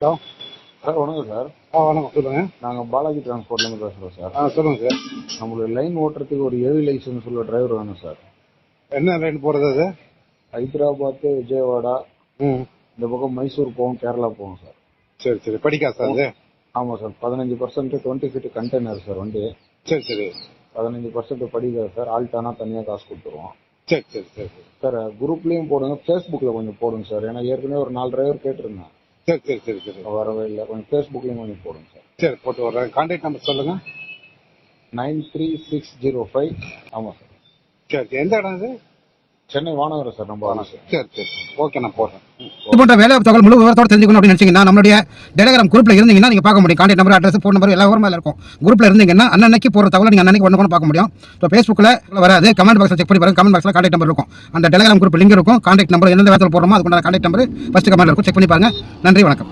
Hello sir வணக்கம் sir. வணக்கம் சொல்லுங்கள். நாங்கள் பாலாஜி டிரான்ஸ்போர்ட்லேருந்து பேசுகிறோம் சார். சொல்லுங்கள் சார். நம்மளுக்கு லைன் ஓட்டுறதுக்கு ஒரு ஏவி லைசன்ஸ் உள்ள டிரைவர் வேணும் சார். என்ன லைன் போகிறது அது? ஹைதராபாத், விஜயவாடா, இந்த பக்கம் மைசூர் போகும், கேரளா போகும் சார். சரி சரி. படிக்கா சார் அது? ஆமாம் சார். 15% 20 ஃபீட் கண்டெய்னர் சார் வண்டி. சரி சரி. 15% படிக்காது சார். ஆல்ட்டானா தனியாக காசு கொடுத்துருவோம். சரி சரி சரி சார். குரூப்லேயும் போடுங்க, ஃபேஸ்புக்கில் கொஞ்சம் போடுங்க சார். ஏன்னா ஏற்கனவே ஒரு 4 டிரைவர் கேட்டிருந்தேன். சரி சரி சரி சரி. வரவே இல்லை. கொஞ்சம் ஃபேஸ்புக்லேயும் கொஞ்சம் போடுங்க சார். சரி போட்டு வர்றேன். கான்டாக்ட் நம்பர் சொல்லுங்கள். 93605. ஆமாம் சார். சரி. எந்த இடம் இது? சென்னை வானகரம் சார். நம்ம ஆஃபீஸ். சரி சரி. ஓகே, நான் போடுறேன். இது போன்ற வேலை தகவல் முழு விவரத்தோட தெரிஞ்சுக்கணும் அப்படின்னு நினைச்சீங்கன்னா நம்மளுடைய டெலிகிராம் குரூப்ல இருந்தீங்கன்னா நீங்க பார்க்க முடியும். Contact number, address, phone number எல்லா விவரமும் இருக்கும். குரூப்ல இருந்தீங்கன்னா அன்னன்னைக்கு போற தகவல் நீங்க அன்னன்னைக்கு ஒன்று பார்க்க முடியும். ஸோ ஃபேஸ்புக்ல வராது. கமெண்ட் பாக்ஸ்ல செக் பண்ணி பாருங்க. கமெண்ட் பாக்ஸ்ல கான்டாக்ட் நம்பர் இருக்கும். அந்த டெலிகிராம் குரூப் லிங்க் இருக்கும். கான்டாக்ட் நம்பர் எந்த வேலை போடுறோமோ அதுக்கு கான்டாக்ட் நம்பர் ஃபர்ஸ்ட் கமெண்ட்ல இருக்கும். செக் பண்ணி பாருங்க. நன்றி, வணக்கம்.